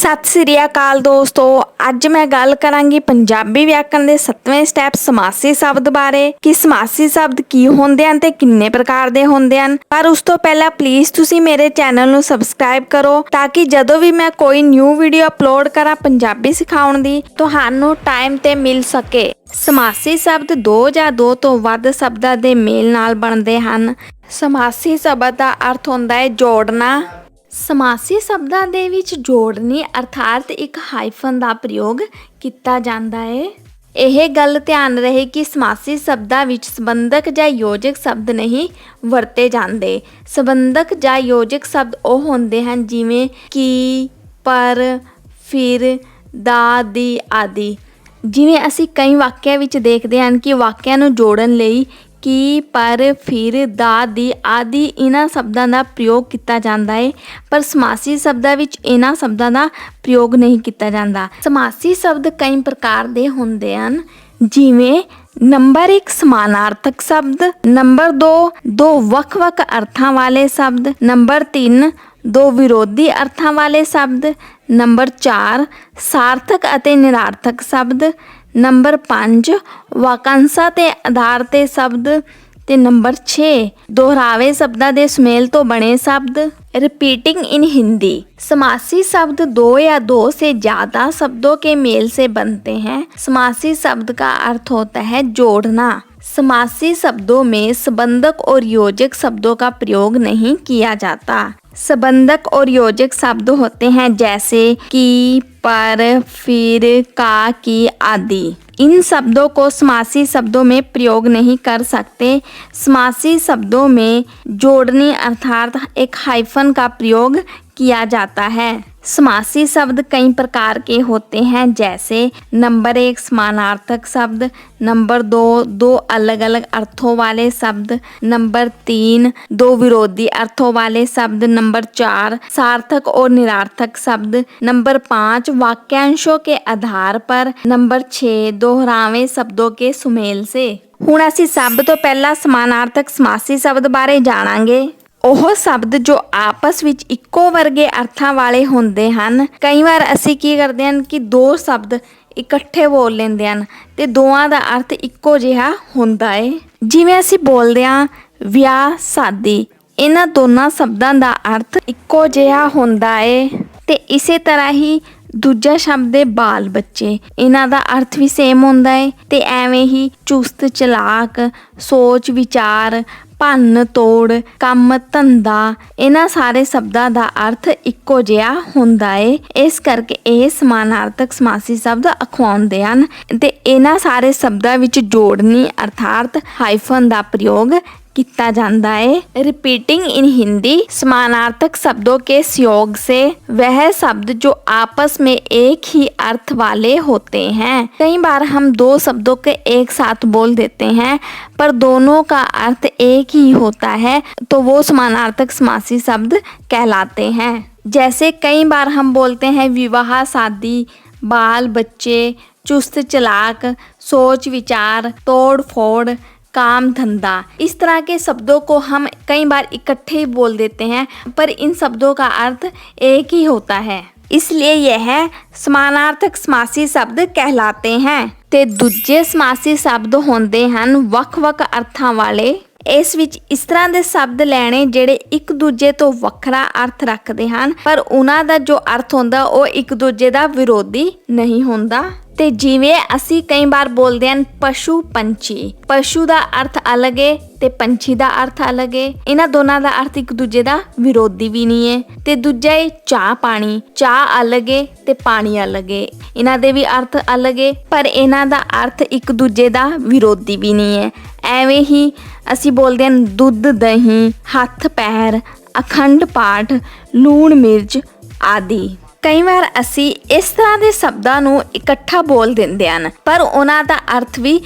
ਸਤਿ ਸ੍ਰੀ ਅਕਾਲ ਦੋਸਤੋ, ਅੱਜ ਮੈਂ ਗੱਲ ਕਰਾਂਗੀ ਪੰਜਾਬੀ ਵਿਆਕਰਣ ਦੇ 7ਵੇਂ ਸਟੈਪ ਸਮਾਸੀ ਸ਼ਬਦ ਬਾਰੇ ਕਿ ਸਮਾਸੀ ਸ਼ਬਦ ਕੀ ਹੁੰਦੇ ਹਨ ਤੇ ਕਿੰਨੇ ਪ੍ਰਕਾਰ ਦੇ ਹੁੰਦੇ ਹਨ। ਪਰ ਉਸ ਤੋਂ ਪਹਿਲਾਂ ਪਲੀਜ਼ ਤੁਸੀਂ ਮੇਰੇ ਚੈਨਲ ਨੂੰ ਸਬਸਕ੍ਰਾਈਬ ਕਰੋ ਤਾਂ ਕਿ ਜਦੋਂ ਵੀ ਮੈਂ ਕੋਈ ਨਿਊ ਵੀਡੀਓ ਅਪਲੋਡ ਕਰਾਂ ਪੰਜਾਬੀ ਸਿਖਾਉਣ ਦੀ ਤੁਹਾਨੂੰ ਟਾਈਮ ਤੇ ਮਿਲ ਸਕੇ। ਸਮਾਸੀ ਸ਼ਬਦ ਦੋ ਜਾਂ ਦੋ ਤੋਂ ਵੱਧ ਸ਼ਬਦਾਂ ਦੇ ਮੇਲ ਨਾਲ ਬਣਦੇ ਹਨ। ਸਮਾਸੀ ਸ਼ਬਦ ਦਾ ਅਰਥ ਹੁੰਦਾ ਹੈ ਜੋੜਨਾ। ਸਮਾਸੀ ਸ਼ਬਦਾਂ ਦੇ ਵਿੱਚ ਜੋੜਨੀ ਅਰਥਾਤ ਇੱਕ ਹਾਈਫਨ ਦਾ ਪ੍ਰਯੋਗ ਕੀਤਾ ਜਾਂਦਾ ਹੈ। ਇਹ ਗੱਲ ਧਿਆਨ ਰਹੇ ਕਿ ਸਮਾਸੀ ਸ਼ਬਦਾਂ ਵਿੱਚ ਸੰਬੰਧਕ ਜਾਂ ਯੋਜਕ ਸ਼ਬਦ ਨਹੀਂ ਵਰਤੇ ਜਾਂਦੇ। ਸੰਬੰਧਕ ਜਾਂ ਯੋਜਕ ਸ਼ਬਦ ਉਹ ਹੁੰਦੇ ਹਨ ਜਿਵੇਂ ਕਿ, ਪਰ, ਫਿਰ, ਦਾ, ਦੀ ਆਦਿ। ਜਿਵੇਂ ਅਸੀਂ ਕਈ ਵਾਕਿਆਂ ਵਿੱਚ ਦੇਖਦੇ ਹਨ ਕਿ ਵਾਕਿਆਂ ਨੂੰ ਜੋੜਨ ਲਈ ਕਿ, ਪਰ, ਫਿਰ, ਦਾ, ਦੀ ਆਦਿ ਇਹਨਾਂ ਸ਼ਬਦਾਂ ਦਾ ਪ੍ਰਯੋਗ ਕੀਤਾ ਜਾਂਦਾ ਹੈ, ਪਰ ਸਮਾਸੀ ਸ਼ਬਦਾਂ ਵਿੱਚ ਇਹਨਾਂ ਸ਼ਬਦਾਂ ਦਾ ਪ੍ਰਯੋਗ ਨਹੀਂ ਕੀਤਾ ਜਾਂਦਾ। ਸਮਾਸੀ ਸ਼ਬਦ ਕਈ ਪ੍ਰਕਾਰ ਦੇ ਹੁੰਦੇ ਹਨ ਜਿਵੇਂ ਨੰਬਰ 1 ਸਮਾਨਾਰਥਕ ਸ਼ਬਦ, ਨੰਬਰ 2 ਦੋ ਵੱਖ-ਵੱਖ ਅਰਥਾਂ ਵਾਲੇ ਸ਼ਬਦ, ਨੰਬਰ 3 ਦੋ ਵਿਰੋਧੀ ਅਰਥਾਂ ਵਾਲੇ ਸ਼ਬਦ, ਨੰਬਰ 4 ਸਾਰਥਕ ਅਤੇ ਨਿਰਾਰਥਕ ਸ਼ਬਦ, ਨੰਬਰ 5 ਵਾਕਾਂਸ਼ਾਂ ਤੇ ਆਧਾਰ ਤੇ ਸ਼ਬਦ ਤੇ ਨੰਬਰ 6 ਦੁਹਰਾਵੇ ਸ਼ਬਦਾਂ ਦੇ ਸੁਮੇਲ ਤੋਂ ਬਣੇ ਸ਼ਬਦ। रिपीटिंग इन हिंदी, समासी शब्द दो या दो से ज्यादा शब्दों के मेल से बनते हैं। समासी शब्द का अर्थ होता है जोड़ना। समासी शब्दों में संबंधक और योजक शब्दों का प्रयोग नहीं किया जाता। संबंधक और योजक शब्द होते हैं जैसे कि, पर, फिर, का, की आदि। इन शब्दों को समासी शब्दों में प्रयोग नहीं कर सकते। समासी शब्दों में जोड़नी अर्थात एक हाइफन का प्रयोग किया जाता है। समासी शब्द कई प्रकार के होते हैं जैसे नंबर 1 समानार्थक शब्द, नंबर 2 दो अलग अलग अर्थों वाले शब्द, नंबर 3 दो विरोधी अर्थों वाले शब्द, नंबर 4 सार्थक और निरार्थक शब्द, नंबर 5 वाक्यांशों के आधार पर, नंबर 6 दोहरावे शब्दों के सुमेल से। ਹੁਣ ਅਸੀਂ ਸਭ ਤੋਂ ਪਹਿਲਾਂ ਸਮਾਨਾਰਥਕ ਸਮਾਸੀ ਸ਼ਬਦ ਬਾਰੇ ਜਾਣਾਂਗੇ। ਉਹ ਸ਼ਬਦ ਜੋ ਆਪਸ ਵਿੱਚ ਇੱਕੋ ਵਰਗੇ ਅਰਥਾਂ ਵਾਲੇ ਹੁੰਦੇ ਹਨ। ਕਈ ਵਾਰ ਅਸੀਂ ਕੀ ਕਰਦੇ ਹਨ ਕਿ ਦੋ ਸ਼ਬਦ ਇਕੱਠੇ ਬੋਲ ਲੈਂਦੇ ਹਨ ਤੇ ਦੋਵਾਂ ਦਾ ਅਰਥ ਇੱਕੋ ਜਿਹਾ ਹੁੰਦਾ ਹੈ। ਜਿਵੇਂ ਅਸੀਂ ਬੋਲਦੇ ਹਾਂ ਵਿਆਹ ਸ਼ਾਦੀ, ਇਹਨਾਂ ਦੋਨਾਂ ਸ਼ਬਦਾਂ ਦਾ ਅਰਥ ਇੱਕੋ ਜਿਹਾ ਹੁੰਦਾ ਹੈ। ਤੇ ਇਸੇ ਤਰ੍ਹਾਂ ਹੀ ਦੂਜਾ ਸ਼ਬਦ ਹੈ ਬਾਲ ਬੱਚੇ, ਇਹਨਾਂ ਦਾ ਅਰਥ ਵੀ ਸੇਮ ਹੁੰਦਾ ਹੈ। ਤੇ ਐਵੇਂ ਹੀ ਚੁਸਤ ਚਲਾਕ, ਸੋਚ ਵਿਚਾਰ, ਭੰਨ ਤੋੜ, ਕੰਮ ਧੰਦਾ, ਇਹਨਾਂ ਸਾਰੇ ਸ਼ਬਦਾਂ ਦਾ ਅਰਥ ਇੱਕੋ ਜਿਹਾ ਹੁੰਦਾ ਹੈ। ਇਸ ਕਰਕੇ ਇਹ ਸਮਾਨਾਰਥਕ ਸਮਾਸੀ ਸ਼ਬਦ ਅਖਵਾਉਂਦੇ ਹਨ ਤੇ ਇਹਨਾਂ ਸਾਰੇ ਸ਼ਬਦਾਂ ਵਿੱਚ ਜੋੜਨੀ ਅਰਥਾਤ ਹਾਈਫਨ ਦਾ ਪ੍ਰਯੋਗ किया जाता है। रिपीटिंग इन हिंदी, समानार्थक शब्दों के संयोग से वह शब्द जो आपस में एक ही अर्थ वाले होते हैं। कई बार हम दो शब्दों के एक साथ बोल देते हैं पर दोनों का अर्थ एक ही होता है तो वो समानार्थक समासी शब्द कहलाते हैं। जैसे कई बार हम बोलते हैं विवाह शादी, बाल बच्चे, चुस्त चालाक, सोच विचार, तोड़ फोड़, काम धंधा। इस तरह के शब्दों को हम कई बार इकट्ठे ही बोल देते हैं पर इन शब्दों का अर्थ एक ही होता है, इसलिए यह समानार्थक समासी शब्द कहलाते हैं। ते दूजे समासी शब्द होंदे हन ਵੱਖ-ਵੱਖ ਅਰਥਾਂ ਵਾਲੇ। ਇਸ ਵਿੱਚ ਇਸ ਤਰ੍ਹਾਂ ਦੇ ਸ਼ਬਦ ਲੈਣੇ ਜਿਹੜੇ ਇੱਕ ਦੂਜੇ ਤੋਂ ਵੱਖਰਾ ਅਰਥ ਰੱਖਦੇ ਹਨ ਪਰ ਉਹਨਾਂ ਦਾ ਜੋ ਅਰਥ ਹੁੰਦਾ ਉਹ ਇੱਕ ਦੂਜੇ ਦਾ ਵਿਰੋਧੀ ਨਹੀਂ ਹੁੰਦਾ। ਤੇ ਜਿਵੇਂ ਅਸੀਂ ਕਈ ਵਾਰ ਬੋਲਦੇ ਹਨ ਪਸ਼ੂ ਪੰਛੀ, ਪਸ਼ੂ ਦਾ ਅਰਥ ਅਲੱਗ ਹੈ ਤੇ ਪੰਛੀ ਦਾ ਅਰਥ ਅਲੱਗ ਹੈ। ਇਹਨਾਂ ਦੋਨਾਂ ਦਾ ਅਰਥ ਇੱਕ ਦੂਜੇ ਦਾ ਵਿਰੋਧੀ ਵੀ ਨਹੀਂ ਹੈ। ਤੇ ਦੂਜਾ ਹੈ ਚਾਹ ਪਾਣੀ, ਚਾਹ ਅਲੱਗ ਹੈ ਤੇ ਪਾਣੀ ਅਲੱਗ ਹੈ। ਇਹਨਾਂ ਦੇ ਵੀ ਅਰਥ ਅਲੱਗ ਹੈ ਪਰ ਇਹਨਾਂ ਦਾ ਅਰਥ ਇੱਕ ਦੂਜੇ ਦਾ ਵਿਰੋਧੀ ਵੀ ਨਹੀਂ ਹੈ। ਐਵੇਂ ਹੀ ਅਸੀਂ ਬੋਲਦੇ ਹਨ ਦੁੱਧ ਦਹੀਂ, ਹੱਥ ਪੈਰ, ਅਖੰਡ ਪਾਠ, ਲੂਣ ਮਿਰਚ ਆਦਿ। ਕਈ ਵਾਰ ਅਸੀਂ ਇਸ ਤਰ੍ਹਾਂ ਦੇ ਸ਼ਬਦਾਂ ਨੂੰ ਇਕੱਠਾ ਬੋਲ ਦਿੰਦੇ ਹਨ ਪਰ ਉਹਨਾਂ ਦਾ ਅਰਥ ਵੀ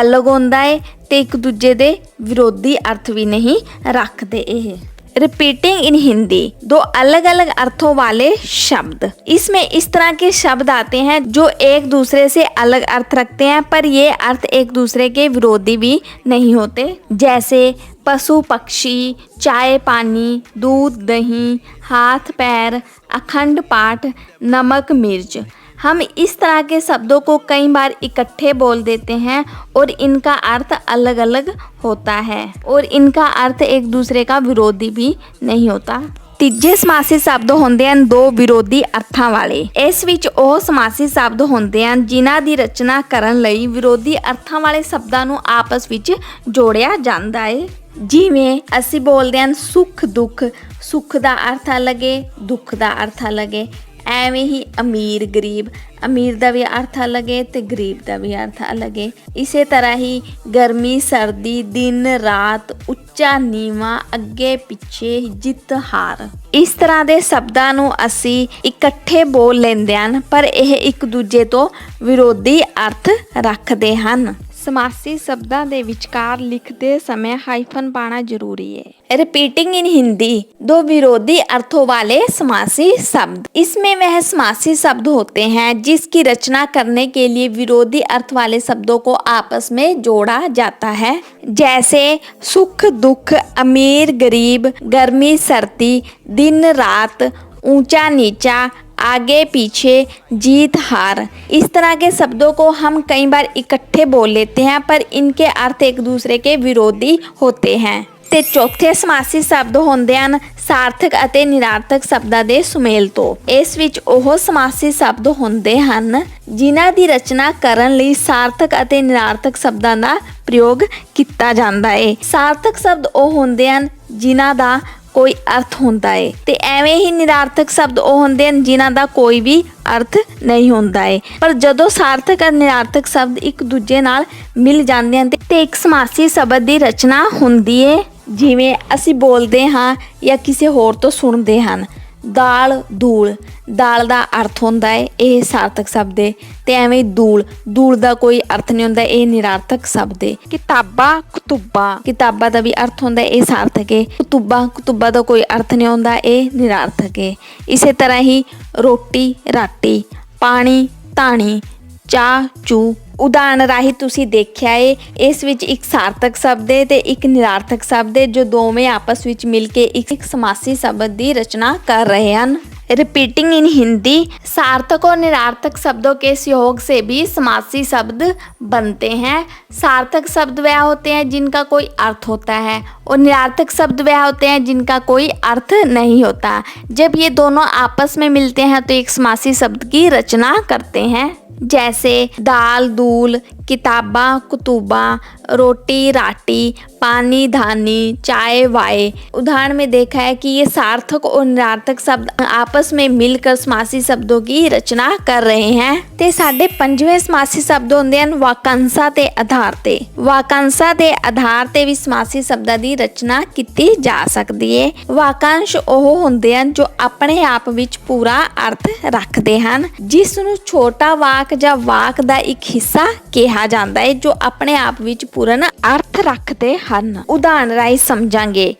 ਅਲੱਗ ਹੁੰਦਾ ਹੈ ਤੇ ਇੱਕ ਦੂਜੇ ਦੇ ਵਿਰੋਧੀ ਅਰਥ ਵੀ ਨਹੀਂ ਰੱਖਦੇ। ਇਹ रिपीटिंग इन हिंदी, दो अलग अलग अर्थों वाले शब्द। इसमें इस तरह के शब्द आते हैं जो एक दूसरे से अलग अर्थ रखते हैं पर ये अर्थ एक दूसरे के विरोधी भी नहीं होते। जैसे पशु पक्षी, चाय पानी, दूध दही, हाथ पैर, अखंड पाठ, नमक मिर्च। हम इस तरह के शब्दों को कई बार इकट्ठे बोल देते हैं और इनका अर्थ अलग अलग होता है और इनका अर्थ एक दूसरे का विरोधी भी नहीं होता। ਤੀਜੇ ਸਮਾਸੀ ਸ਼ਬਦ ਹੁੰਦੇ ਹਨ ਦੋ ਵਿਰੋਧੀ ਅਰਥਾਂ ਵਾਲੇ। ਇਸ ਵਿੱਚ ਉਹ ਸਮਾਸੀ ਸ਼ਬਦ ਹੁੰਦੇ ਹਨ ਜਿਨ੍ਹਾਂ ਦੀ ਰਚਨਾ ਕਰਨ ਲਈ ਵਿਰੋਧੀ ਅਰਥਾਂ ਵਾਲੇ ਸ਼ਬਦਾਂ ਨੂੰ ਆਪਸ ਵਿੱਚ ਜੋੜਿਆ ਜਾਂਦਾ ਹੈ। ਜਿਵੇਂ ਅਸੀਂ ਬੋਲਦੇ ਹਾਂ ਸੁੱਖ ਦੁੱਖ, ਸੁੱਖ ਦਾ ਅਰਥ ਅਲੱਗ ਹੈ, ਦੁੱਖ ਦਾ ਅਰਥ ਅਲੱਗ ਹੈ। ਐਵੇਂ ਹੀ ਅਮੀਰ ਗਰੀਬ, ਅਮੀਰ ਦਾ ਵੀ ਅਰਥ ਅਲੱਗ ਹੈ ਤੇ ਗਰੀਬ ਦਾ ਵੀ ਅਰਥ ਅਲੱਗ ਹੈ। ਇਸੇ ਤਰ੍ਹਾਂ ਹੀ ਗਰਮੀ ਸਰਦੀ, ਦਿਨ ਰਾਤ, ਉੱਚਾ ਨੀਵਾਂ, ਅੱਗੇ ਪਿੱਛੇ, ਜਿੱਤ ਹਾਰ। ਇਸ ਤਰ੍ਹਾਂ ਦੇ ਸ਼ਬਦਾਂ ਨੂੰ ਅਸੀਂ ਇਕੱਠੇ ਬੋਲ ਲੈਂਦੇ ਹਨ ਪਰ ਇਹ ਇੱਕ ਦੂਜੇ ਤੋਂ ਵਿਰੋਧੀ ਅਰਥ ਰੱਖਦੇ ਹਨ। समासी शब्दों के विचकार लिखते समय हाइफन पाना जरूरी है। रिपीटिंग इन हिंदी दो विरोधी अर्थों वाले समासी शब्द। इसमें वह समासी शब्द होते हैं जिसकी रचना करने के लिए विरोधी अर्थ वाले शब्दों को आपस में जोड़ा जाता है। जैसे सुख दुख, अमीर गरीब, गर्मी सर्दी, दिन रात, ऊंचा नीचा, आगे पीछे, जीत हार। इस तरह के शब्दों को हम कई बार इकट्ठे बोल लेते हैं पर इनके अर्थ एक दूसरे के विरोधी होते हैं। ਤੇ ਚੌਥੇ ਸਮਾਸੀ ਸ਼ਬਦ ਹੁੰਦੇ ਹਨ ਸਾਰਥਕ ਅਤੇ ਨਿਰਾਰਥਕ ਸ਼ਬਦਾਂ ਦੇ ਸੁਮੇਲ ਤੋਂ। ਇਸ ਵਿੱਚ ਉਹ ਸਮਾਸੀ ਸ਼ਬਦ ਹੁੰਦੇ ਹਨ ਜਿਨ੍ਹਾਂ ਦੀ ਰਚਨਾ ਕਰਨ ਲਈ ਸਾਰਥਕ ਅਤੇ ਨਿਰਾਰਥਕ ਸ਼ਬਦਾਂ ਦਾ ਪ੍ਰਯੋਗ ਕੀਤਾ ਜਾਂਦਾ ਹੈ। ਸਾਰਥਕ ਸ਼ਬਦ ਉਹ ਹੁੰਦੇ ਹਨ ਜਿਨ੍ਹਾਂ ਦਾ ਕੋਈ ਅਰਥ ਹੁੰਦਾ ਹੈ ਤੇ ਐਵੇਂ ਹੀ ਨਿਰਾਰਥਕ ਸ਼ਬਦ ਉਹ ਹੁੰਦੇ ਹਨ ਜਿਨ੍ਹਾਂ ਦਾ ਕੋਈ ਵੀ ਅਰਥ ਨਹੀਂ ਹੁੰਦਾ ਹੈ। ਪਰ ਜਦੋਂ ਸਾਰਥਕ ਅਤੇ ਨਿਰਾਰਥਕ ਸ਼ਬਦ ਇੱਕ ਦੂਜੇ ਨਾਲ ਮਿਲ ਜਾਂਦੇ ਹਨ ਤੇ ਇੱਕ ਸਮਾਸੀ ਸ਼ਬਦ ਦੀ ਰਚਨਾ ਹੁੰਦੀ ਹੈ। ਜਿਵੇਂ ਅਸੀਂ ਬੋਲਦੇ ਹਾਂ ਜਾਂ ਕਿਸੇ ਹੋਰ ਤੋਂ ਸੁਣਦੇ ਹਨ ਦਾਲ ਦੂਲ, ਦਾਲ ਦਾ ਅਰਥ ਹੁੰਦਾ ਹੈ ਇਹ ਸਾਰਥਕ ਸ਼ਬਦ ਹੈ ਤੇ ਐਵੇਂ ਦੂਲ, ਦੂਲ ਦਾ ਕੋਈ ਅਰਥ ਨਹੀਂ ਹੁੰਦਾ ਇਹ ਨਿਰਾਰਥਕ ਸ਼ਬਦ ਹੈ। ਕਿਤਾਬਾਂ ਕਤੂਬਾਂ, ਕਿਤਾਬਾਂ ਦਾ ਵੀ ਅਰਥ ਹੁੰਦਾ ਇਹ ਸਾਰਥਕ ਹੈ। ਕਤੂਬਾਂ, ਕਤੂਬਾਂ ਦਾ ਕੋਈ ਅਰਥ ਨਹੀਂ ਹੁੰਦਾ ਇਹ ਨਿਰਾਰਥਕ ਹੈ। ਇਸੇ ਤਰ੍ਹਾਂ ਹੀ ਰੋਟੀ ਰਾਟੀ, ਪਾਣੀ ਧਾਣੀ, ਚਾਹ ਚੂ। ਉਦਾਹਰਨ ਰਾਹੀਂ ਤੁਸੀਂ ਦੇਖਿਆ ਹੈ ਇਸ ਵਿੱਚ ਇੱਕ ਸਾਰਥਕ ਸ਼ਬਦ ਹੈ ਤੇ ਇੱਕ ਨਿਰਾਰਥਕ ਸ਼ਬਦ ਹੈ ਜੋ ਦੋਵੇਂ ਆਪਸ ਵਿੱਚ ਮਿਲ ਕੇ ਇੱਕ ਸਮਾਸੀ ਸ਼ਬਦ ਦੀ ਰਚਨਾ ਕਰ ਰਹੇ ਹਨ। रिपीटिंग इन हिंदी सार्थक और निरार्थक शब्दों के सहयोग से भी समासी शब्द बनते हैं। सार्थक शब्द वह होते हैं जिनका कोई अर्थ होता है और निरार्थक शब्द वह होते हैं जिनका कोई अर्थ नहीं होता। जब ये दोनों आपस में मिलते हैं तो एक समासी शब्द की रचना करते हैं। जैसे दाल दूल, किताबां कुतुबा, रोटी राटी, पानी धानी, चाय वाय। उदाहरण में देखा है कि ये सार्थक और निरार्थक शब्द आपस में मिलकर समासी शब्दों की रचना कर रहे हैं। ते साडे पंजवें समासी शब्द होंदे हन वाकांशा ते आधार ते। वाकांशा ते आधार ते भी समासी शब्दां दी रचना कीती जा सकदी है। वाकांश ਉਹ ਹੁੰਦੇ ਹਨ ਜੋ ਆਪਣੇ ਆਪ ਵਿੱਚ ਪੂਰਾ ਅਰਥ ਰੱਖਦੇ ਹਨ ਜਿਸ ਨੂੰ ਛੋਟਾ ਵਾਕ ਜਾਂ ਵਾਕ ਦਾ ਇੱਕ ਹਿੱਸਾ ਕਿਹਾ ਜਾਂਦਾ ਹੈ ਜੋ ਆਪਣੇ ਆਪ ਵਿੱਚ ਪੂਰਨ ਅਰਥ ਰੱਖਦੇ ਹਨ। ਉਦਾਹਰਨ ਰਾਹੀਂ ਸਮਝਾਂਗੇ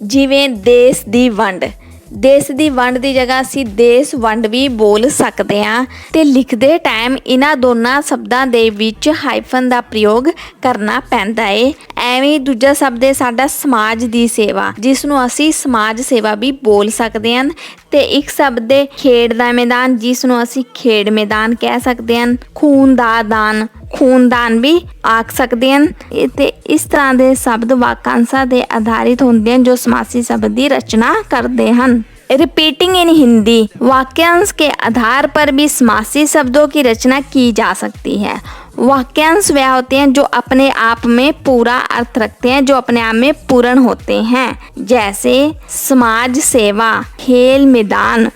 ਜਿਵੇਂ ਦੇਸ਼ ਦੀ ਵੰਡ। ਦੇਸ਼ ਦੀ ਵੰਡ ਦੀ ਜਗ੍ਹਾ ਅਸੀਂ ਦੇਸ਼ ਵੰਡ ਵੀ ਬੋਲ ਸਕਦੇ ਹਾਂ ਤੇ ਲਿਖਦੇ ਟਾਈਮ ਇਹਨਾਂ ਦੋਨਾਂ ਸ਼ਬਦਾਂ ਦੇ ਵਿੱਚ ਹਾਈਫਨ ਦਾ ਪ੍ਰਯੋਗ ਕਰਨਾ ਪੈਂਦਾ ਹੈ। ਐਵੇਂ ਦੂਜਾ ਸ਼ਬਦ ਹੈ ਸਾਡਾ ਸਮਾਜ ਦੀ ਸੇਵਾ ਜਿਸ ਨੂੰ ਅਸੀਂ ਸਮਾਜ ਸੇਵਾ ਵੀ ਬੋਲ ਸਕਦੇ ਹਾਂ ਤੇ ਇੱਕ ਸ਼ਬਦ ਹੈ ਖੇਡ ਦਾ ਮੈਦਾਨ ਜਿਸ ਨੂੰ ਅਸੀਂ ਖੇਡ ਮੈਦਾਨ ਕਹਿ ਸਕਦੇ ਹਾਂ। ਖੂਨ ਦਾ ਦਾਨ, ਖੂਨਦਾਨ ਵੀ ਆਖ ਸਕਦੇ ਹਨ ਤੇ ਇਸ ਤਰ੍ਹਾਂ ਦੇ ਸ਼ਬਦ ਵਾਕਾਂਸ਼ਾਂ ਤੇ ਆਧਾਰਿਤ ਹੁੰਦੇ ਹਨ ਜੋ ਸਮਾਸੀ ਸ਼ਬਦ ਦੀ रचना करते हैं। रिपीटिंग इन हिंदी वाक्यांश के आधार पर भी समासी शब्दों की रचना की जा सकती है। वाक्यांश वह होते हैं जो अपने आप में पूरा अर्थ रखते हैं, जो अपने आप में पूर्ण होते हैं। जैसे समाज सेवा, खेल मैदान।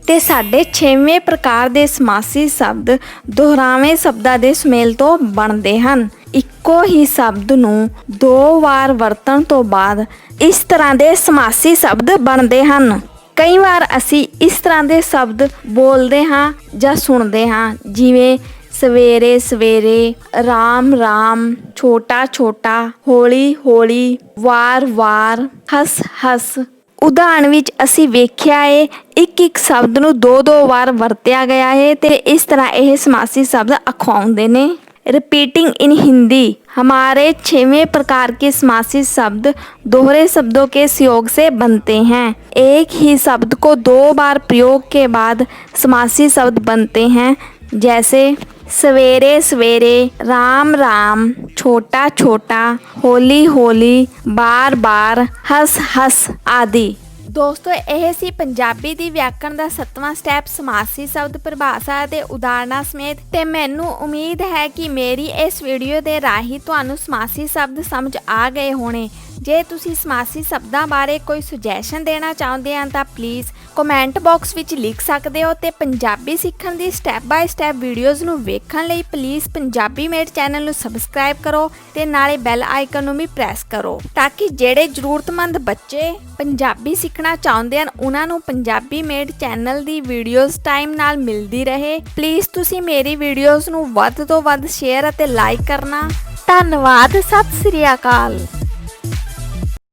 ਤੇ ਸਾਡੇ 6ਵੇਂ ਪ੍ਰਕਾਰ ਦੇ ਸਮਾਸੀ ਸ਼ਬਦ ਦੁਹਰਾਵੇਂ ਸ਼ਬਦਾਂ ਦੇ ਸੁਮੇਲ ਤੋਂ ਬਣਦੇ ਹਨ। ਇੱਕੋ ਹੀ ਸ਼ਬਦ ਨੂੰ 2 ਵਾਰ ਵਰਤਣ ਤੋਂ ਬਾਅਦ ਇਸ ਤਰ੍ਹਾਂ ਦੇ ਸਮਾਸੀ ਸ਼ਬਦ ਬਣਦੇ ਹਨ। ਕਈ ਵਾਰ ਅਸੀਂ ਇਸ ਤਰ੍ਹਾਂ ਦੇ ਸ਼ਬਦ ਬੋਲਦੇ ਹਾਂ ਜਾਂ ਸੁਣਦੇ ਹਾਂ ਜਿਵੇਂ ਸਵੇਰੇ ਸਵੇਰੇ, ਰਾਮ ਰਾਮ, ਛੋਟਾ ਛੋਟਾ, ਹੌਲੀ ਹੌਲੀ, ਵਾਰ ਵਾਰ, ਹੱਸ ਹੱਸ। ਉਦਾਹਰਨ ਵਿੱਚ ਅਸੀਂ ਵੇਖਿਆ ਹੈ ਇੱਕ ਸ਼ਬਦ ਨੂੰ 2 ਵਾਰ ਵਰਤਿਆ ਗਿਆ ਹੈ ਤੇ ਇਸ ਤਰ੍ਹਾਂ ਇਹ ਸਮਾਸੀ ਸ਼ਬਦ ਅਖਵਾਉਂਦੇ ਨੇ। रिपीटिंग इन हिंदी। हमारे 6वें प्रकार के समासी शब्द दोहरे शब्दों के संयोग से बनते हैं। एक ही शब्द को 2 बार प्रयोग के बाद समासी शब्द बनते हैं, जैसे सवेरे सवेरे, राम राम, छोटा छोटा, होली होली, बार बार, हस हस आदि। ਦੋਸਤੋ ਇਹ ਸੀ ਪੰਜਾਬੀ ਦੀ ਵਿਆਕਰਣ ਦਾ 7ਵਾਂ ਸਟੈਪ ਸਮਾਸੀ ਸ਼ਬਦ ਪਰਿਭਾਸ਼ਾ ਅਤੇ ਉਦਾਹਰਨਾਂ ਸਮੇਤ। ਤੇ ਮੈਨੂੰ ਉਮੀਦ ਹੈ ਕਿ ਮੇਰੀ ਇਸ ਵੀਡੀਓ ਦੇ ਰਾਹੀਂ ਤੁਹਾਨੂੰ ਸਮਾਸੀ ਸ਼ਬਦ ਸਮਝ ਆ ਗਏ ਹੋਣੇ। ਜੇ ਤੁਸੀਂ ਸਮਾਸੀ ਸ਼ਬਦਾਂ ਬਾਰੇ ਕੋਈ ਸੁਜੈਸ਼ਨ ਦੇਣਾ ਚਾਹੁੰਦੇ ਹੋ ਤਾਂ ਪਲੀਜ਼ ਕਮੈਂਟ ਬਾਕਸ ਵਿੱਚ ਲਿਖ ਸਕਦੇ ਹੋ। ਤੇ ਪੰਜਾਬੀ ਸਿੱਖਣ ਦੀ ਸਟੈਪ ਬਾਏ ਸਟੈਪ ਵੀਡੀਓਜ਼ ਨੂੰ ਵੇਖਣ ਲਈ ਪਲੀਜ਼ ਪੰਜਾਬੀ ਮੇਡ ਚੈਨਲ ਨੂੰ ਸਬਸਕ੍ਰਾਈਬ ਕਰੋ ਤੇ ਨਾਲੇ ਬੈਲ ਆਈਕਨ ਨੂੰ ਵੀ ਪ੍ਰੈਸ ਕਰੋ, ਤਾਂ ਕਿ ਜਿਹੜੇ ਜ਼ਰੂਰਤਮੰਦ ਬੱਚੇ ਪੰਜਾਬੀ ਸਿੱਖਣਾ ਚਾਹੁੰਦੇ ਹਨ ਉਹਨਾਂ ਨੂੰ ਪੰਜਾਬੀ ਮੇਡ ਚੈਨਲ ਦੀ ਵੀਡੀਓਜ਼ ਟਾਈਮ ਨਾਲ ਮਿਲਦੀ ਰਹੇ। ਪਲੀਜ਼ ਤੁਸੀਂ ਮੇਰੀ ਵੀਡੀਓਜ਼ ਨੂੰ ਵੱਧ ਤੋਂ ਵੱਧ ਸ਼ੇਅਰ ਅਤੇ ਲਾਈਕ ਕਰਨਾ। ਧੰਨਵਾਦ। ਸਤਿ ਸ੍ਰੀ ਅਕਾਲ।